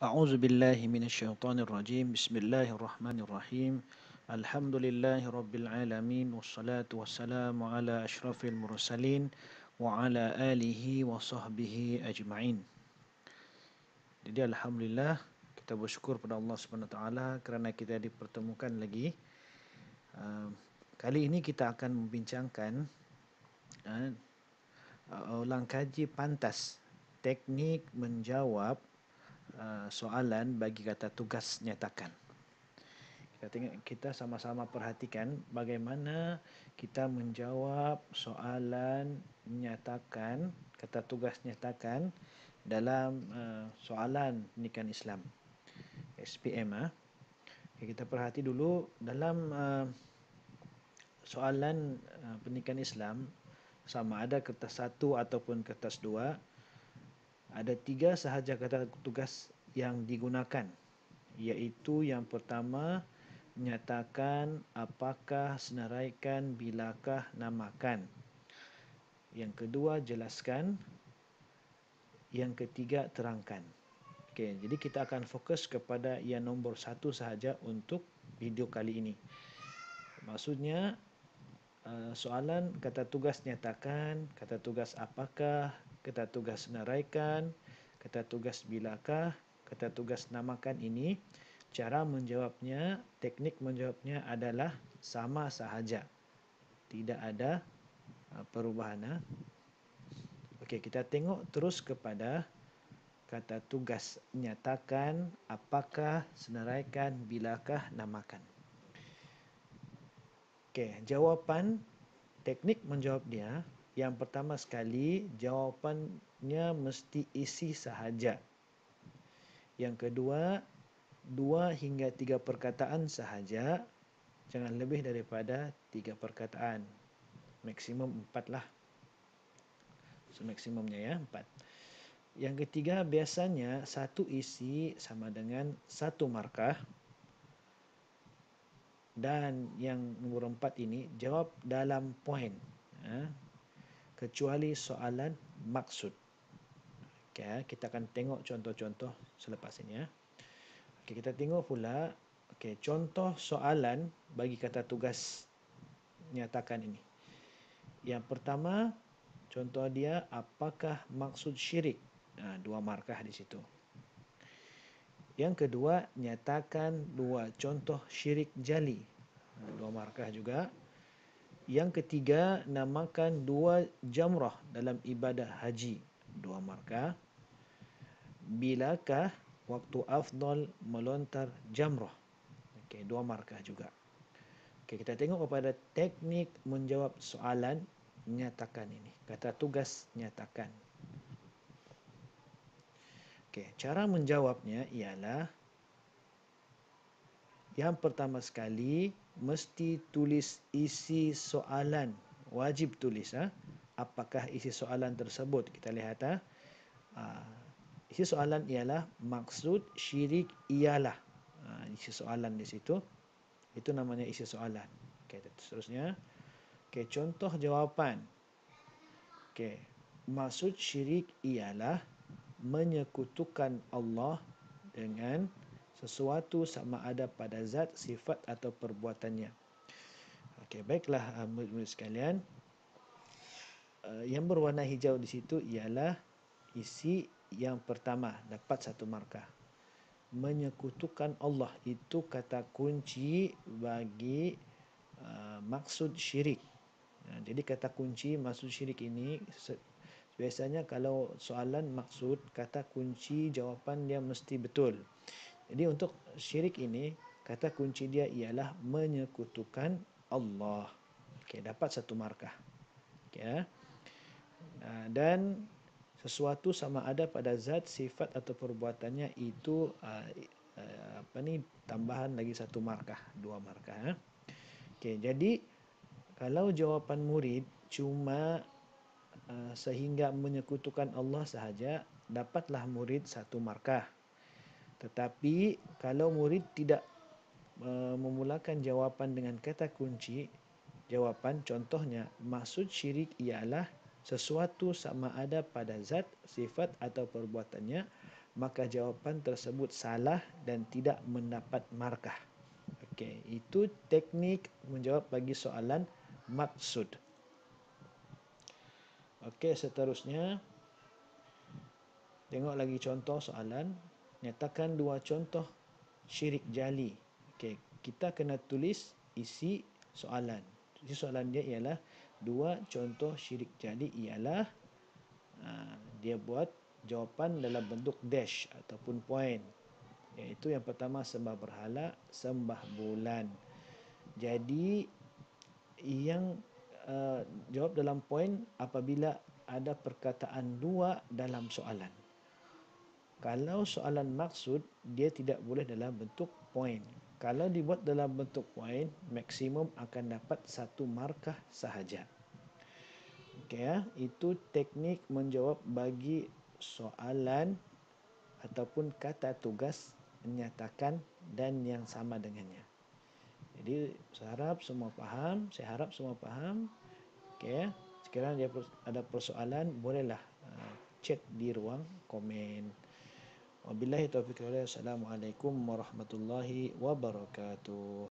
أعوذ بالله من الشيطان الرجيم بسم الله الرحمن الرحيم الحمد لله رب العالمين والصلاة والسلام على أشرف المرسلين وعلى آله وصحبه أجمعين. Jadi Alhamdulillah kita bersyukur pada Allah SWT kerana kita dipertemukan lagi. Kali ini kita akan membincangkan ulang kaji pantas teknik menjawab soalan bagi kata tugas nyatakan. Kita sama-sama perhatikan bagaimana kita menjawab soalan nyatakan, kata tugas nyatakan dalam soalan pendidikan Islam SPM. Kita perhati dulu dalam soalan pendidikan Islam, sama ada kertas 1 ataupun kertas 2, ada 3 sahaja kata tugas yang digunakan, iaitu yang pertama nyatakan, apakah, senaraikan, bilakah, namakan. Yang kedua jelaskan. Yang ketiga terangkan. Okey, jadi kita akan fokus kepada yang nombor 1 sahaja untuk video kali ini. Maksudnya soalan kata tugas nyatakan, kata tugas apakah, kata tugas senaraikan, kata tugas bilakah, kata tugas namakan ini, cara menjawabnya, teknik menjawabnya adalah sama sahaja. Tidak ada perubahan. Okey, kita tengok terus kepada kata tugas nyatakan, apakah, senaraikan, bilakah, namakan. Okey, jawapan teknik menjawab dia, yang pertama sekali jawapannya mesti isi sahaja. Yang kedua, 2 hingga 3 perkataan sahaja, jangan lebih daripada 3 perkataan. Maksimum 4 lah. So maksimumnya ya 4. Yang ketiga, biasanya satu isi sama dengan 1 markah. Dan yang nombor 4 ini, jawab dalam poin, kecuali soalan maksud. Okay, kita akan tengok contoh-contoh selepas ini. Okay, kita tengok pula contoh soalan bagi kata tugas nyatakan ini. Yang pertama, contoh dia, apakah maksud syirik? 2 markah di situ. Yang kedua, nyatakan 2 contoh syirik jali. 2 markah juga. Yang ketiga, namakan 2 jamrah dalam ibadah haji. 2 markah. Bilakah waktu afdal melontar jamrah? Okey, 2 markah juga. Okey, kita tengok kepada teknik menjawab soalan nyatakan ini. Kata tugas nyatakan. Okey, cara menjawabnya ialah yang pertama sekali mesti tulis isi soalan. Wajib tulis. Apakah isi soalan tersebut? Kita lihat. Isi soalan ialah maksud syirik ialah. Isi soalan di situ. Itu namanya isi soalan. Okey, seterusnya. Okey, contoh jawapan. Okey, maksud syirik ialah menyekutukan Allah dengan sesuatu sama ada pada zat, sifat atau perbuatannya. Okey, baiklah murid-murid sekalian. Yang berwarna hijau di situ ialah isi yang pertama, dapat 1 markah. Menyekutukan Allah itu kata kunci bagi maksud syirik. Jadi kata kunci maksud syirik ini biasanya kalau soalan maksud, kata kunci jawapan dia mesti betul. Jadi untuk syirik ini, kata kunci dia ialah menyekutukan Allah. Okey, dapat 1 markah. Okey. Dan sesuatu sama ada pada zat, sifat atau perbuatannya itu tambahan lagi 1 markah, 2 markah. Okey, jadi kalau jawapan murid cuma sehingga menyekutukan Allah sahaja, dapatlah murid 1 markah. Tetapi kalau murid tidak memulakan jawapan dengan kata kunci jawapan, contohnya maksud syirik ialah sesuatu sama ada pada zat, sifat atau perbuatannya, maka jawapan tersebut salah dan tidak mendapat markah. Okey, itu teknik menjawab bagi soalan maksud. Okey, seterusnya tengok lagi contoh soalan. Nyatakan dua contoh syirik jali. Okey, kita kena tulis isi soalan. Isi soalan dia ialah dua contoh syirik jali ialah dia buat jawapan dalam bentuk dash ataupun point. Iaitu yang pertama sembah berhala, sembah bulan. Jadi yang jawab dalam point apabila ada perkataan dua dalam soalan. Kalau soalan maksud, dia tidak boleh dalam bentuk point. Kalau dibuat dalam bentuk point, maksimum akan dapat satu markah sahaja. Okey ya, itu teknik menjawab bagi soalan ataupun kata tugas menyatakan dan yang sama dengannya. Jadi saya harap semua faham. Okey ya. Sekarang dia ada persoalan, bolehlah chat di ruang komen. Wabillahi taufiq wal hidayah. Assalamualaikum warahmatullahi wabarakatuh.